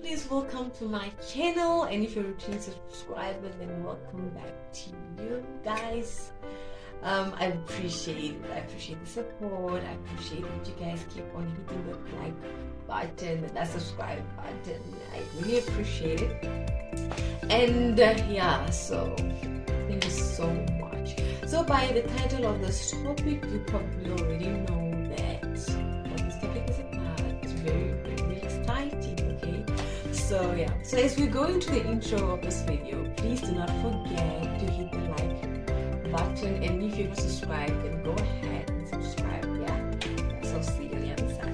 lovelies, welcome to my channel, and if you're a returning subscriber, then welcome back to you guys. I appreciate the support. I appreciate that you guys keep on hitting the like button and that subscribe button. I really appreciate it. And yeah, so thank you so much. So by the title of this topic, you probably already know that what this topic is about. It's very, very exciting. Okay, so yeah, so as we go into the intro of this video, please do not forget to hit the like button, and if you're not subscribed, then go ahead and subscribe. Yeah, so see you on the other side.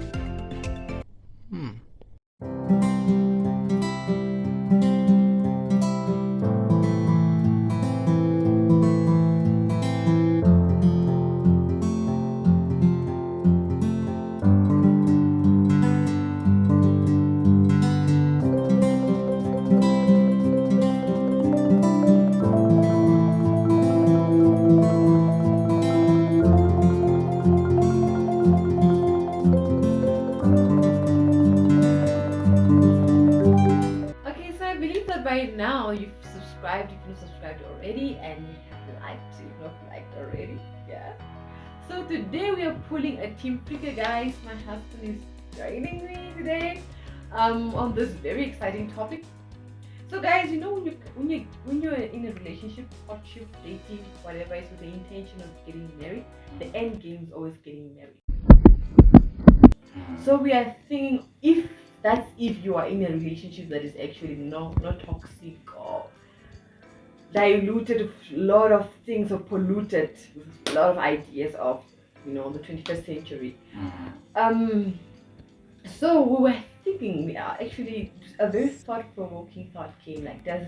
By now you've subscribed if you've not subscribed already, and you have liked if you've not liked already. Yeah, so today we are pulling a team figure, guys. My husband is joining me today on this very exciting topic. So guys, you know, when you're in a relationship, courtship, dating, whatever, it's with the intention of getting married, the end game is always getting married. So we are thinking, if you are in a relationship that is actually not toxic or diluted with a lot of things, or polluted with a lot of ideas of, you know, the 21st century. So we were thinking, actually a very thought-provoking thought came, like, does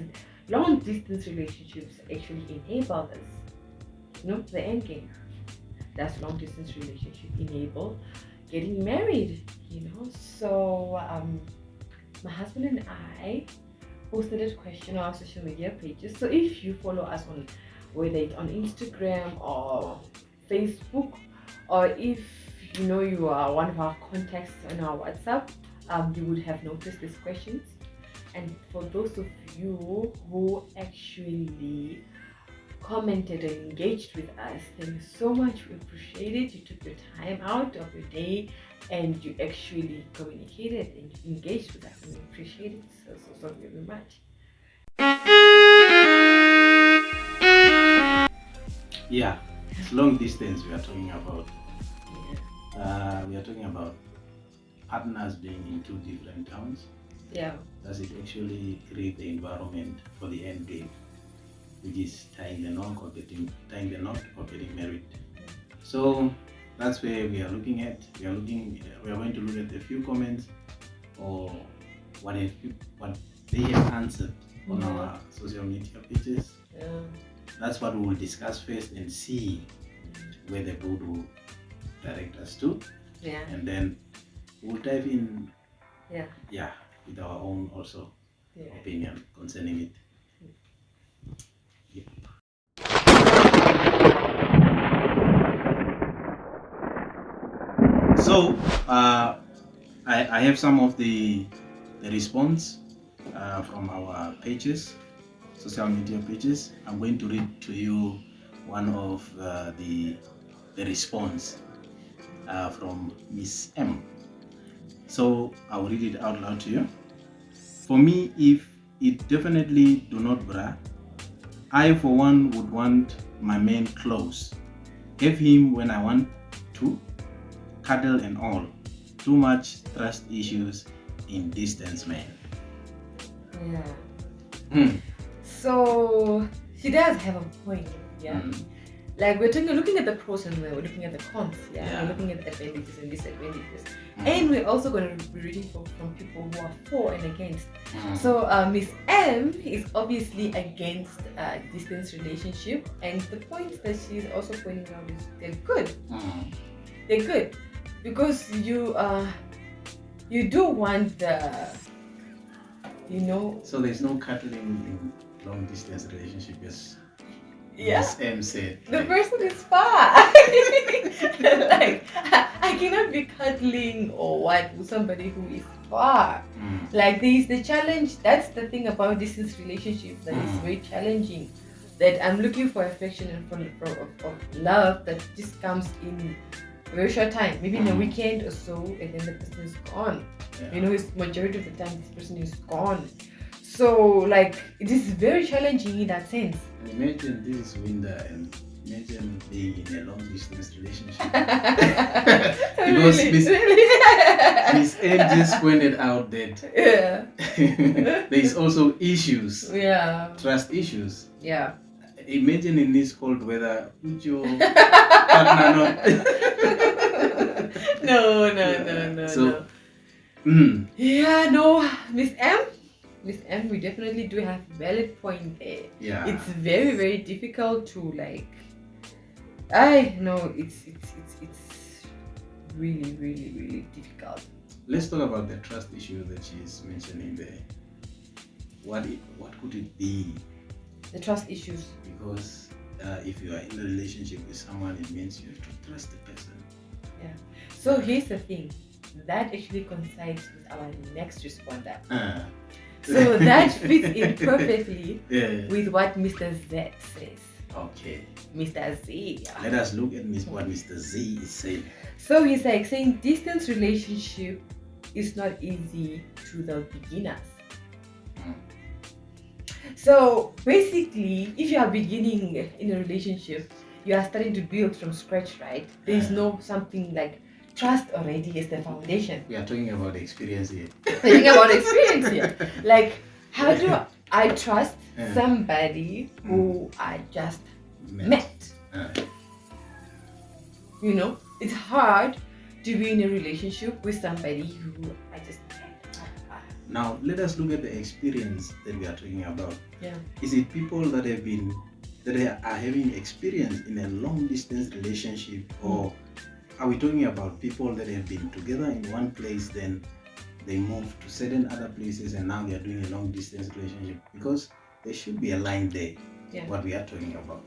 long distance relationships actually enable this? You know, the end game. Does long distance relationship enable getting married? You know, so my husband and I posted a question on our social media pages. So if you follow us on, whether it's on Instagram or Facebook, or if you know you are one of our contacts on our WhatsApp, you would have noticed these questions. And for those of you who actually commented and engaged with us, thank you so much. We appreciate it. You took your time out of your day and you actually communicated and engaged with us, and we appreciate it so very much. Yeah, it's long distance we are talking about. We are talking about partners being in two different towns. Yeah. Does it actually create the environment for the end game, which is tying the knot or getting married? So that's where we are looking at. We are going to look at a few comments or what they have answered on our social media pages. Yeah. That's what we will discuss first and see where the board will direct us to. Yeah. And then we'll dive in. Yeah. With our own also opinion concerning it. Yep. So I have some of the response from our pages, social media pages. I'm going to read to you one of the response from Miss M. So I'll read it out loud to you. For me, if it definitely do not bra, I for one would want my man close. Have him when I want to, cuddle and all. Too much trust issues in distance, man. Yeah. So she does have a point. Yeah. Like, we're looking at the pros and we're looking at the cons. We're looking at the advantages and disadvantages. And we're also going to be reading from people who are for and against. So Miss M is obviously against distance relationship, and the points that she's also pointing out is they're good. They're good because you do want the, you know. So there's no cuddling in long distance relationship, yes? Yeah. Miss M said. The person is far. Like, I cannot be cuddling or what with somebody who is far. Like, there is the challenge. That's the thing about distance relationships that is very challenging. That I'm looking for affection and of love that just comes in a very short time, maybe in a weekend or so, and then the person is gone. Yeah. You know, it's majority of the time this person is gone. So, like, it is very challenging in that sense. Imagine this is winter and imagine being in a long distance relationship. Because Miss M just pointed out that there is also issues. Yeah. Trust issues. Yeah. Imagine in this cold weather, would your partner not? No. So, Yeah, no, Miss M, we definitely do have a valid point there. yeah. It's very, very difficult to like. I know it's really, really, really difficult. Let's talk about the trust issue that she's mentioning there. What could it be? The trust issues. Because if you are in a relationship with someone, it means you have to trust the person. Yeah. So here's the thing. That actually coincides with our next responder. So that fits in perfectly with what Mr. Z says. Okay. Mr. Z. Let us look at what Mr. Z is saying. So he's like saying distance relationship is not easy to the beginners. So basically, if you are beginning in a relationship, you are starting to build from scratch, right? There is no something like trust already as the foundation. We are talking about experience here. Talking about experience here. Like, how do I trust somebody who I just met? You know, it's hard to be in a relationship with somebody who I just met. Now, let us look at the experience that we are talking about. Yeah. Is it people that are having experience in a long distance relationship, or are we talking about people that have been together in one place, then they move to certain other places and now they are doing a long distance relationship? Because there should be a line there, what we are talking about.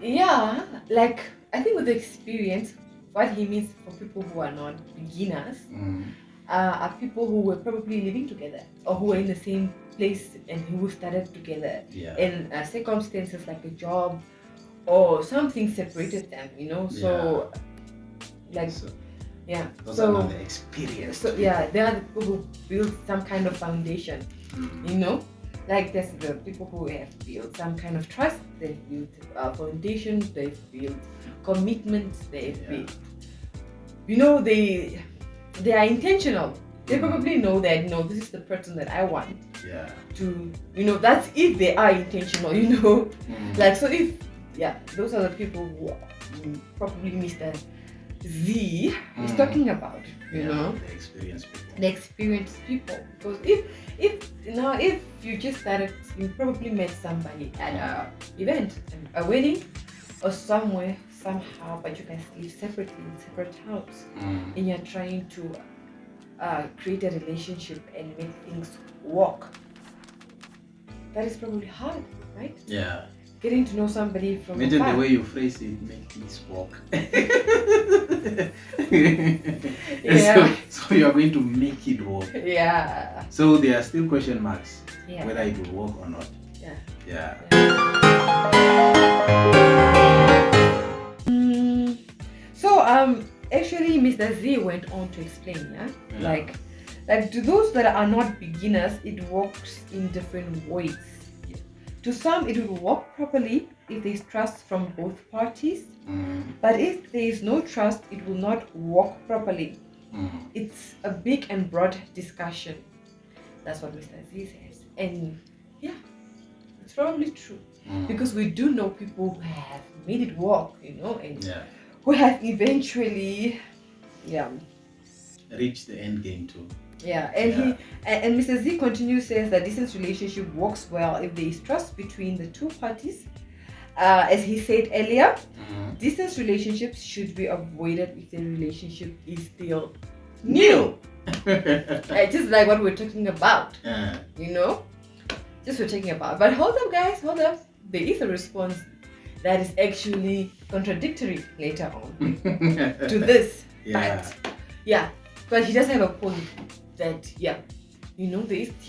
Yeah, like, I think with the experience, what he means for people who are not beginners are people who were probably living together or who were in the same place and who started together in circumstances like a job or something separated them, you know. So like those are not the experience. So they are the people who build some kind of foundation, you know. Like there's the people who have built some kind of trust, they've built a foundation, they've built commitments, they've built, you know, they are intentional. They probably know that, no, this is the person that I want to, you know, that's if they are intentional, you know. Like, so if, those are the people who probably Mr. Z is talking about, you know. The experienced people. The experienced people. Because if you just started, you probably met somebody at an event, a wedding, or somewhere, somehow, but you guys live separately in separate houses, and you're trying to create a relationship and make things work. That is probably hard, right? Yeah. Getting to know somebody from Imagine afar. the way you phrase it, make things work. So you are going to make it work. Yeah. So there are still question marks whether it will work or not. So actually Mr. Z went on to explain, like to those that are not beginners, it works in different ways. To some, it will work properly if there is trust from both parties. But if there is no trust, it will not work properly. It's a big and broad discussion. That's what Mr. Z says. And it's probably true. Because we do know people who have made it work, you know, and who have eventually reached the end game too. And Mr. Z continues, says that distance relationship works well if there is trust between the two parties. As he said earlier, distance relationships should be avoided if the relationship is still new. Just like what we're talking about, you know. just we're talking about. But hold up, guys, hold up. There is a response that is actually contradictory later on to this. Yeah. But he does have a point that, he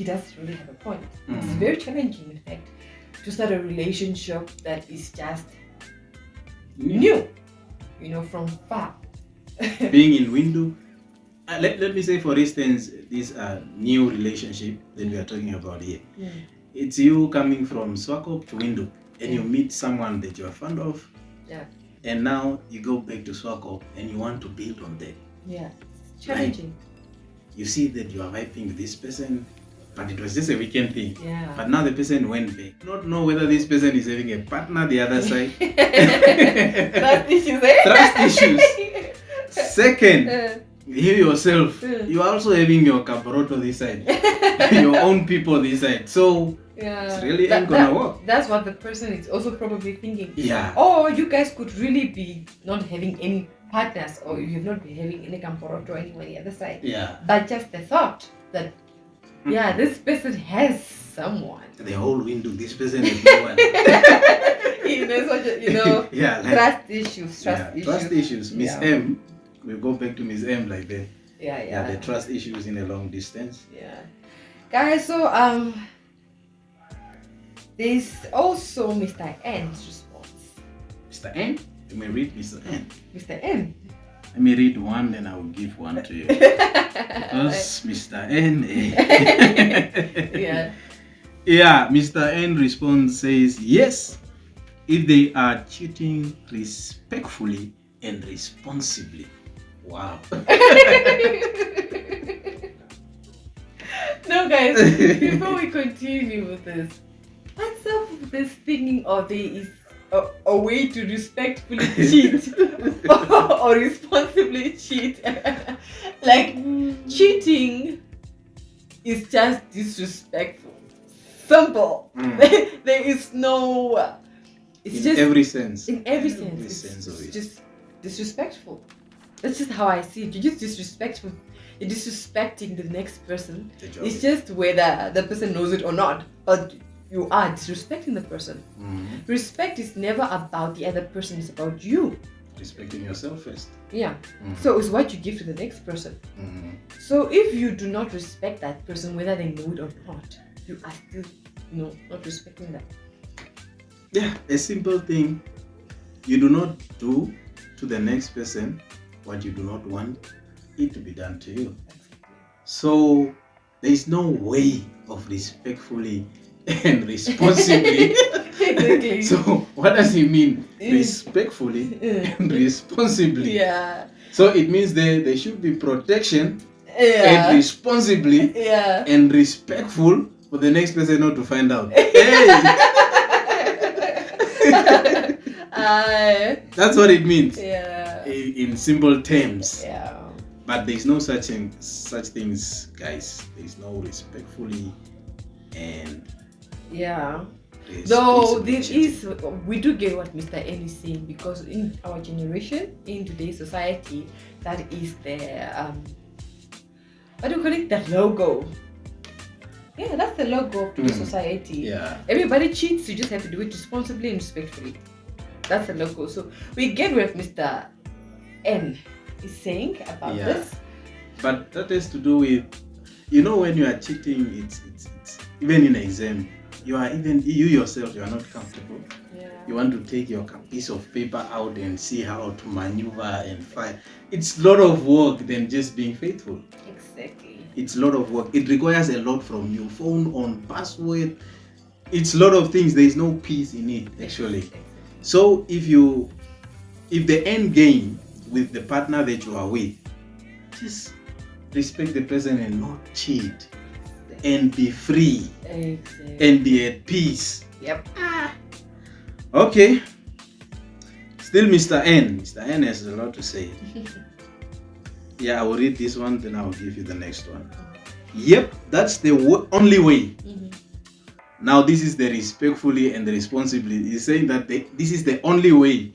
does really have a point. It's very challenging, in fact, to start a relationship that is just new, from far. Being in window. Let me say, for instance, this new relationship that we are talking about here. It's you coming from Swakop to window, and you meet someone that you are fond of. Yeah. And now you go back to Swakop and you want to build on that. Yeah. Challenging. Like, you see that you are vibing with this person, but it was just a weekend thing. Yeah. But now the person went back. Not know whether this person is having a partner the other side. Trust issues, eh? Trust issues. Second, you yourself, you are also having your cabaroto this side, your own people this side. So it's really ain't gonna work. That's what the person is also probably thinking. Yeah. Or you guys could really be not having any partners, or you have not been having any cabaroto anywhere the other side. Yeah. But just the thought that, this person has someone. The whole window, this person is no one. Yeah, like, trust issues. Trust issues. Miss M, we'll go back to Miss M like that. Yeah. The trust issues in a long distance. Yeah. Guys, so there's also Mr. N's response. Mr. N? You may read Mr. N. Mr. N. Let me read one, then I will give one to you. Because Mr. N. Yeah, Mr. N response says, yes, if they are cheating respectfully and responsibly. Wow. No, guys, before we continue with this, what's up with this thinking of there is a way to respectfully cheat or responsibly cheat? Like, cheating is just disrespectful. Simple. There is no... It's in every sense. In every sense. It's just disrespectful. That's just how I see it. You're just disrespectful. You're disrespecting the next person. It's just whether the person knows it or not. But you are disrespecting the person. Respect is never about the other person. It's about you. Respecting yourself first. Yeah. So it's what you give to the next person. So if you do not respect that person, whether they know it or not, you are still, not respecting them. Yeah, a simple thing. You do not do to the next person what you do not want it to be done to you. So there is no way of respectfully and responsibly. Exactly. So what does it mean? Respectfully and responsibly. Yeah. So it means there should be protection and responsibly and respectful for the next person not to find out. That's what it means. In simple terms. But there's no such things, guys. There's no respectfully and though we do get what Mr. N is saying, because in our generation, in today's society, that is the what do you call it? The logo. Yeah, that's the logo of the society. Yeah. Everybody cheats, you just have to do it responsibly and respectfully. That's the logo. So we get what Mr. N is saying about this. But that has to do with, when you are cheating, it's even in an exam, you yourself, you are not comfortable. You want to take your piece of paper out and see how to maneuver and fight. It's a lot of work than just being faithful. Exactly. It's a lot of work. It requires a lot from you. Phone on, password. It's a lot of things. There is no peace in it, actually. Exactly. So if the end game with the partner that you are with, just respect the person and not cheat. And be free. Exactly. And be at peace. Yep. Okay. Still Mr. N. Mr. N has a lot to say. I will read this one, then I will give you the next one. Yep, that's the only way. Now this is the respectfully and the responsibly. He's saying that this is the only way.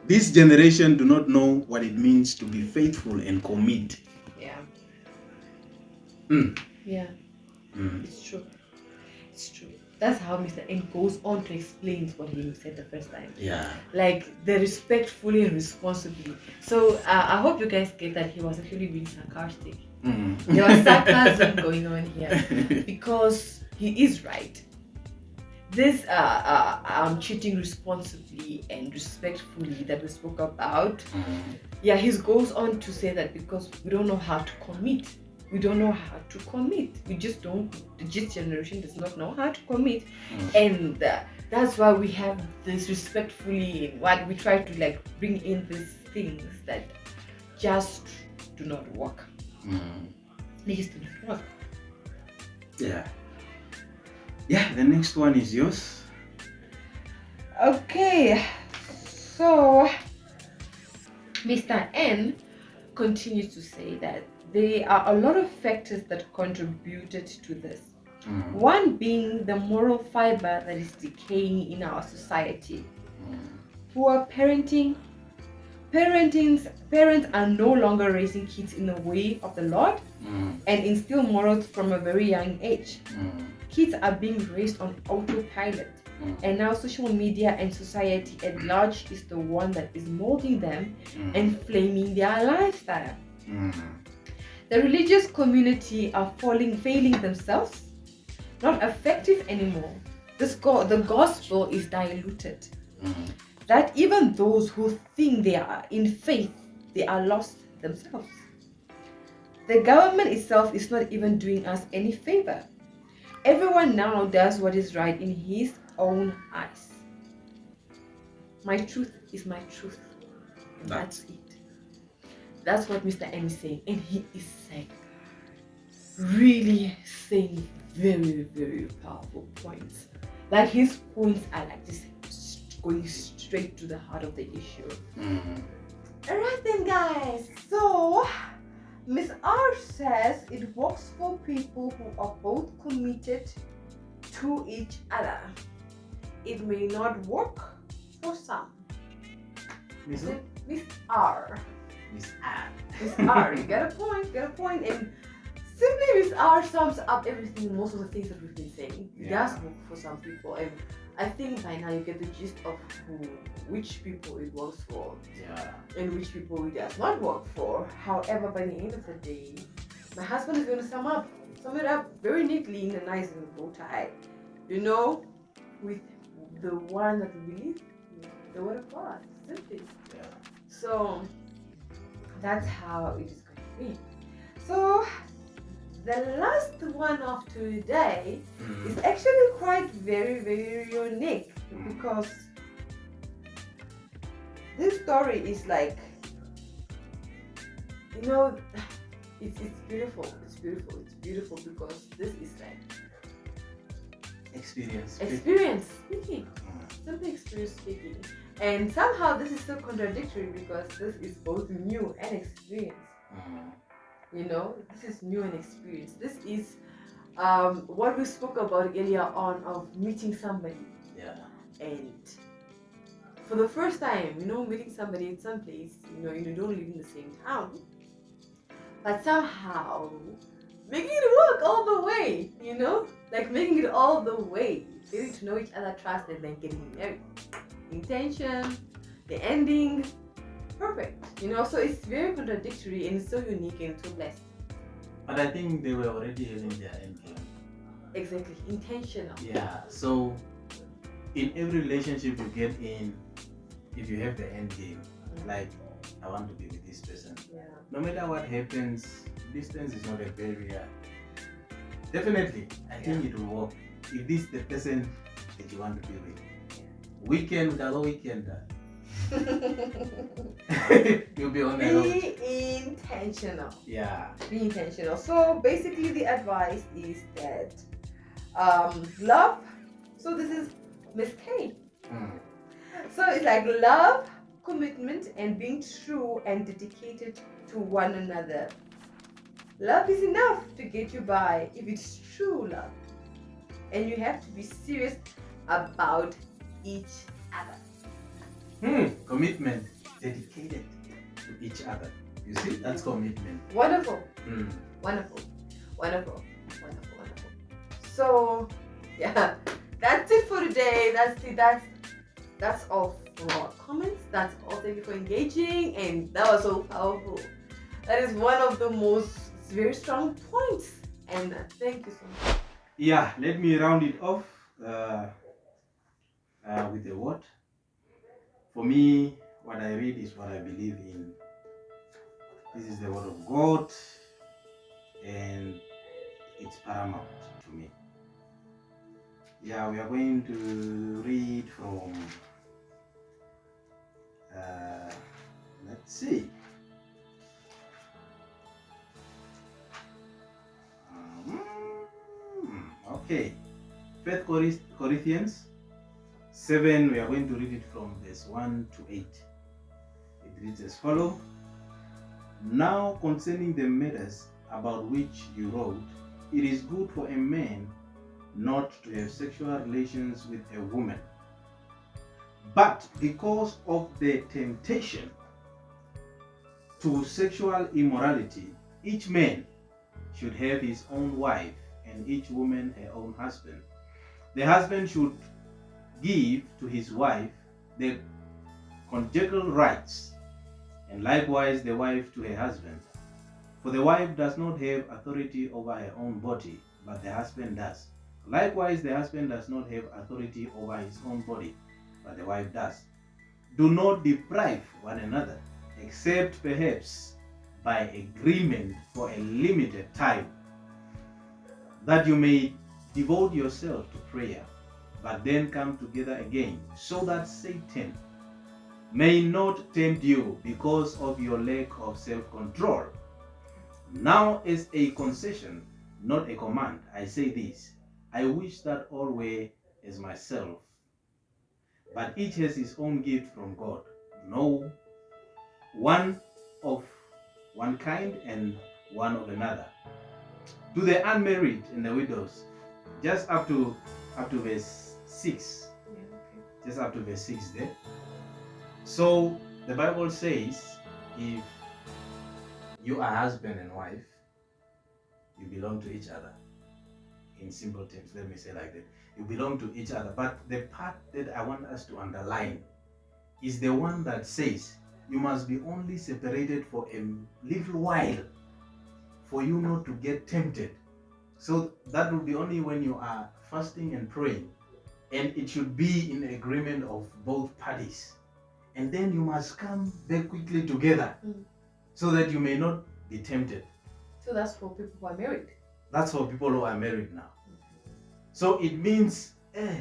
This generation do not know what it means to be faithful and commit. Yeah. It's true. That's how Mr. N goes on to explain what he said the first time. Yeah. Like the respectfully and responsibly. So I hope you guys get that he was actually being sarcastic. There was sarcasm going on here because he is right. This cheating responsibly and respectfully that we spoke about, yeah, he goes on to say that because we don't know how to commit. We don't know how to commit. We just don't. This generation does not know how to commit, and that's why we have this respectfully. What we try to like bring in these things that just do not work. They just do not work. Yeah. Yeah. The next one is yours. Okay, so Mr. N continues to say that there are a lot of factors that contributed to this. One being the moral fiber that is decaying in our society. Poor parenting. Parents are no longer raising kids in the way of the Lord and instill morals from a very young age. Kids are being raised on autopilot, and now social media and society at large is the one that is molding them and flaming their lifestyle. The religious community are failing themselves, not effective anymore. The gospel is diluted. That even those who think they are in faith, they are lost themselves. The government itself is not even doing us any favor. Everyone now does what is right in his own eyes. My truth is my truth. And that's it. That's what Mr. M is saying. And he is saying, really saying very, very powerful points. Like his points are like this, going straight to the heart of the issue. Alright then guys, so Miss R says it works for people who are both committed to each other. It may not work for some. Miss R. Miss R. Miss R, you get a point. And simply Miss R sums up everything, most of the things that we've been saying. It does work for some people, and I think by now you get the gist of which people it works for, and which people it does not work for. However, by the end of the day, my husband is going to sum it up very neatly in a nice bow tie, with the one that we believe, the word of God, simply. So that's how it is going to be. So the last one of today is actually quite very, very unique, because this story is like, it's beautiful. It's beautiful because this is like experience speaking. Simply experience speaking. And somehow this is so contradictory because this is both new and experience. This is new and experience. This is what we spoke about earlier on of meeting somebody. And for the first time, meeting somebody in some place, you don't live in the same town. But somehow making it work all the way, like making it all the way. Getting to know each other, trust, and then getting married. Intention, the ending, perfect. So it's very contradictory and it's so unique and so blessed. But I think they were already having their end game. Exactly, intentional. Yeah, so in every relationship you get in, if you have the end game, like I want to be with this person. No matter what happens, distance is not a barrier. Definitely, I think it will work. If this is the person that you want to be with. Weekend, you'll be on the road. Be intentional. Yeah. Be intentional. So basically the advice is that love. So this is Miss K. So it's like love, commitment, and being true and dedicated to one another. Love is enough to get you by if it's true love. And you have to be serious about each other. Commitment, dedicated to each other. You see, that's commitment. Wonderful. Wonderful. So, That's it for today. That's all for our comments. That's all. Thank you for engaging, and that was so powerful. That is one of the most very strong points. And thank you so much. Yeah, let me round it off with a word. For me, what I read is what I believe in. This is the word of God, and it's paramount to me. Yeah, we are going to read from, let's see. Okay, First Corinthians 7, we are going to read it from verse 1 to 8. It reads as follows. Now concerning the matters about which you wrote, it is good for a man not to have sexual relations with a woman. But because of the temptation to sexual immorality, each man should have his own wife and each woman her own husband. The husband should give to his wife the conjugal rights, and likewise the wife to her husband. For the wife does not have authority over her own body, but the husband does. Likewise, the husband does not have authority over his own body, but the wife does. Do not deprive one another, except perhaps by agreement for a limited time, that you may devote yourself to prayer, but then come together again, so that Satan may not tempt you because of your lack of self-control. Now, as a concession, not a command, I say this: I wish that all were as myself, but each has his own gift from God. No one of one kind and one of another. To the unmarried and the widows, just up to verse 6. Yeah, okay. Just up to verse 6 there. So the Bible says, if you are husband and wife, you belong to each other. In simple terms, let me say like that. You belong to each other. But the part that I want us to underline is the one that says you must be only separated for a little while for you not to get tempted. So that will be only when you are fasting and praying, and it should be in agreement of both parties. And then you must come back quickly together so that you may not be tempted. So that's for people who are married. That's for people who are married now. So it means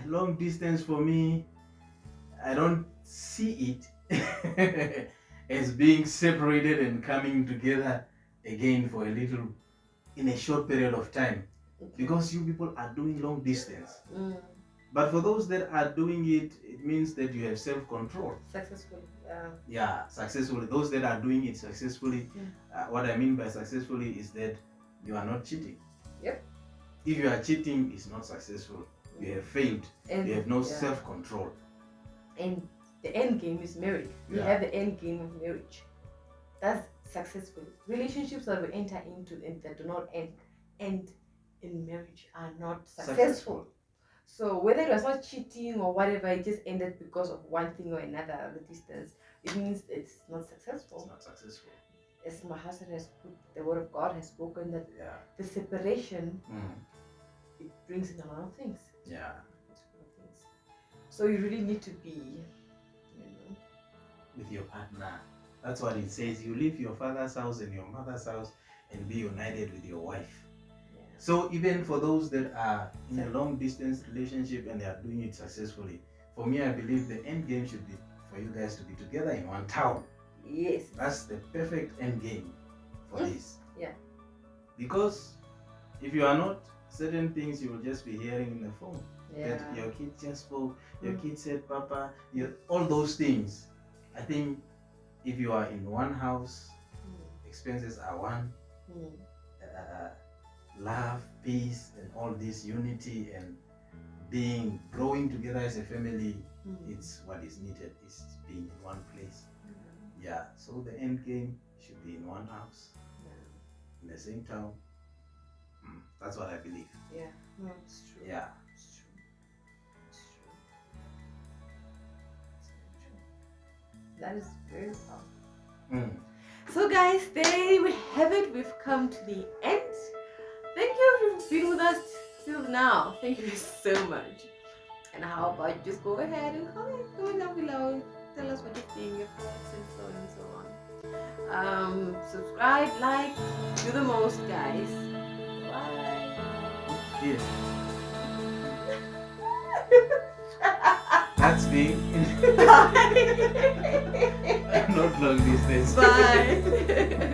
long distance for me, I don't see it as being separated and coming together again for a little, in a short period of time, because you people are doing long distance. But for those that are doing it, it means that you have self-control. Successfully. Yeah, successfully. Those that are doing it successfully, what I mean by successfully is that you are not cheating. Yep. If you are cheating, it's not successful. You have failed. And you have no self-control. And the end game is marriage. We have the end game of marriage. That's successful. Relationships that we enter into and that do not end in marriage are not successful. So whether it was not cheating or whatever, it just ended because of one thing or another, the distance, it means it's not successful. It's not successful. As my husband has put, the word of God has spoken that the separation, it brings in a lot of things. Yeah. So you really need to be, with your partner. That's what it says. You leave your father's house and your mother's house and be united with your wife. Yeah. So even for those that are in a long distance relationship and they are doing it successfully, for me, I believe the end game should be for you guys to be together in one town. Yes. That's the perfect end game for this. Yeah. Because if you are not, certain things you will just be hearing in the phone. Yeah. That your kid just spoke, your kid said, Papa, all those things. I think if you are in one house, expenses are one, love, peace, and all this unity and growing together as a family, it's what is needed, is being in one place. Yeah, so the end game should be in one house, in the same town. That's what I believe. Yeah, no, it's true. Yeah. It's true. That is very tough. Mm. So guys, there we have it. We've come to the end. Thank you for being with us till now. Thank you so much. And how about you just go ahead and comment down below. Tell us what you think, your thoughts, and so on. Subscribe, like, do the most, guys. Bye. Yeah. That's me. Bye. Not long distance. Bye.